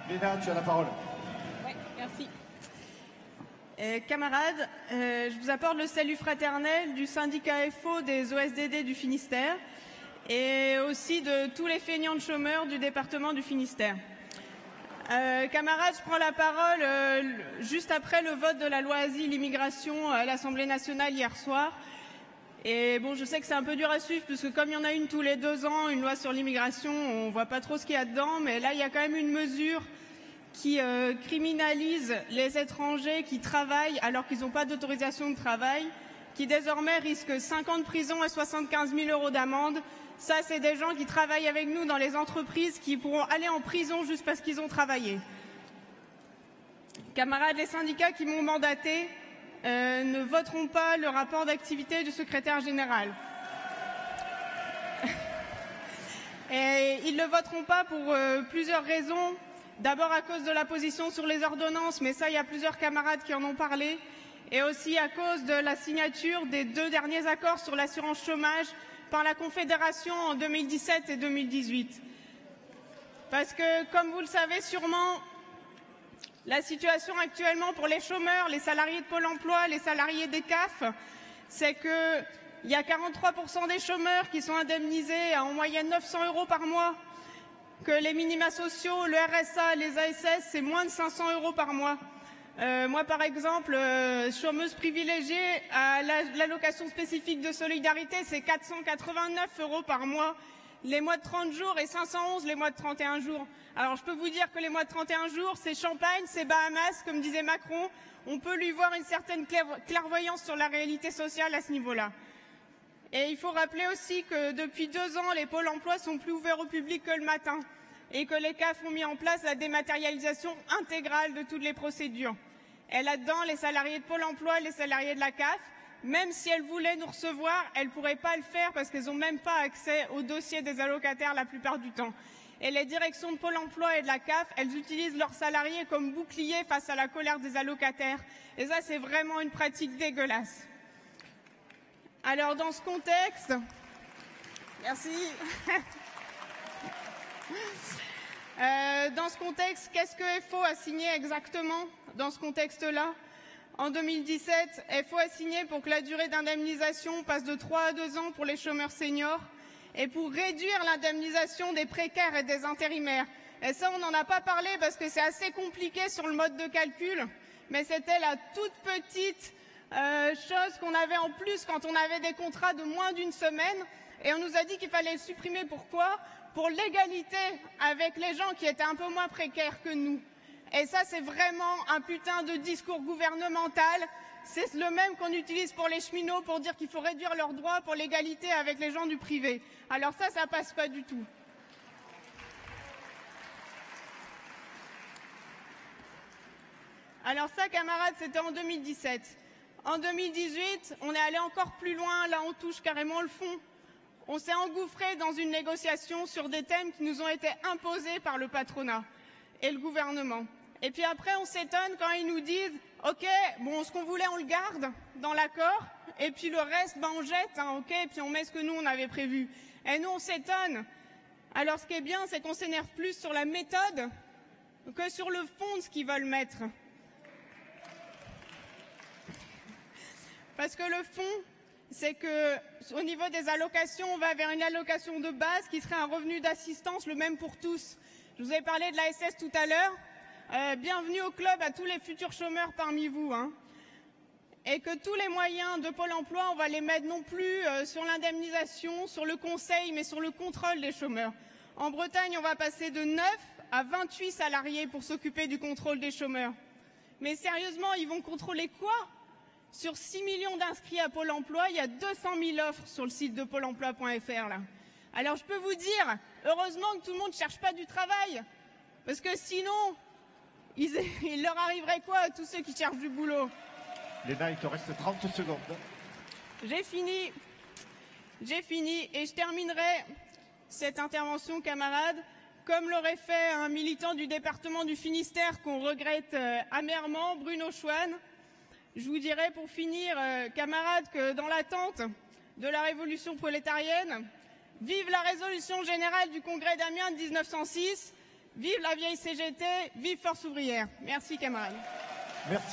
Léna, tu as la parole. Oui, merci. Camarades, je vous apporte le salut fraternel du syndicat FO des OSDD du Finistère et aussi de tous les feignants de chômeurs du département du Finistère. Camarades, je prends la parole juste après le vote de la loi Asile-Immigration à l'Assemblée nationale hier soir. Et bon, je sais que c'est un peu dur à suivre, parce que comme il y en a une tous les 2 ans, une loi sur l'immigration, on ne voit pas trop ce qu'il y a dedans, mais là, il y a quand même une mesure qui criminalise les étrangers qui travaillent alors qu'ils n'ont pas d'autorisation de travail, qui désormais risquent 5 ans de prison et 75 000 € d'amende. Ça, c'est des gens qui travaillent avec nous dans les entreprises qui pourront aller en prison juste parce qu'ils ont travaillé. Camarades, les syndicats qui m'ont mandaté ne voteront pas le rapport d'activité du secrétaire général. Et ils ne le voteront pas pour plusieurs raisons. D'abord à cause de la position sur les ordonnances, mais ça, il y a plusieurs camarades qui en ont parlé. Et aussi à cause de la signature des 2 derniers accords sur l'assurance chômage par la Confédération en 2017 et 2018. Parce que, comme vous le savez sûrement, la situation actuellement pour les chômeurs, les salariés de Pôle emploi, les salariés des CAF, c'est qu'il y a 43% des chômeurs qui sont indemnisés à en moyenne 900 € par mois, que les minima sociaux, le RSA, les ASS, c'est moins de 500 € par mois. Moi, par exemple, chômeuse privilégiée, à l'allocation spécifique de solidarité, c'est 489 € par mois, les mois de 30 jours et 511 les mois de 31 jours. Alors, je peux vous dire que les mois de 31 jours, c'est Champagne, c'est Bahamas, comme disait Macron. On peut lui voir une certaine clairvoyance sur la réalité sociale à ce niveau-là. Et il faut rappeler aussi que depuis 2 ans, les pôles emploi sont plus ouverts au public que le matin et que les CAF ont mis en place la dématérialisation intégrale de toutes les procédures. Et là-dedans, les salariés de Pôle emploi, les salariés de la CAF, même si elles voulaient nous recevoir, elles ne pourraient pas le faire parce qu'elles n'ont même pas accès au dossier des allocataires la plupart du temps. Et les directions de Pôle emploi et de la CAF, elles utilisent leurs salariés comme bouclier face à la colère des allocataires. Et ça, c'est vraiment une pratique dégueulasse. Alors, dans ce contexte, merci. Dans ce contexte, qu'est-ce que FO a signé exactement dans ce contexte-là? En 2017, FO a signé pour que la durée d'indemnisation passe de 3 à 2 ans pour les chômeurs seniors et pour réduire l'indemnisation des précaires et des intérimaires. Et ça, on n'en a pas parlé parce que c'est assez compliqué sur le mode de calcul, mais c'était la toute petite chose qu'on avait en plus quand on avait des contrats de moins d'1 semaine. Et on nous a dit qu'il fallait le supprimer. Pourquoi? Pour l'égalité avec les gens qui étaient un peu moins précaires que nous. Et ça, c'est vraiment un putain de discours gouvernemental. C'est le même qu'on utilise pour les cheminots pour dire qu'il faut réduire leurs droits pour l'égalité avec les gens du privé. Alors ça passe pas du tout. Alors ça, camarades, c'était en 2017. En 2018, on est allé encore plus loin. Là, on touche carrément le fond. On s'est engouffré dans une négociation sur des thèmes qui nous ont été imposés par le patronat et le gouvernement. Et puis après, on s'étonne quand ils nous disent « Ok, bon, ce qu'on voulait, on le garde dans l'accord, et puis le reste, ben, on jette, hein, ok, et puis on met ce que nous, on avait prévu. » Et nous, on s'étonne. Alors, ce qui est bien, c'est qu'on s'énerve plus sur la méthode que sur le fond de ce qu'ils veulent mettre. Parce que le fond, c'est qu'au niveau des allocations, on va vers une allocation de base qui serait un revenu d'assistance, le même pour tous. Je vous ai parlé de l'ASS tout à l'heure. Bienvenue au club à tous les futurs chômeurs parmi vous. Hein. Et que tous les moyens de Pôle emploi, on va les mettre non plus sur l'indemnisation, sur le conseil, mais sur le contrôle des chômeurs. En Bretagne, on va passer de 9 à 28 salariés pour s'occuper du contrôle des chômeurs. Mais sérieusement, ils vont contrôler quoi? Sur 6 millions d'inscrits à Pôle emploi, il y a 200 000 offres sur le site de pôle emploi.fr. Là. Alors je peux vous dire, heureusement que tout le monde ne cherche pas du travail. Parce que sinon, il leur arriverait quoi à tous ceux qui cherchent du boulot? Léna, il te reste 30 secondes. J'ai fini et je terminerai cette intervention, camarades, comme l'aurait fait un militant du département du Finistère qu'on regrette amèrement, Bruno Chouane. Je vous dirais pour finir, camarades, que dans l'attente de la révolution prolétarienne, vive la résolution générale du Congrès d'Amiens de 1906, Vive la vieille CGT, vive Force ouvrière. Merci camarades. Merci.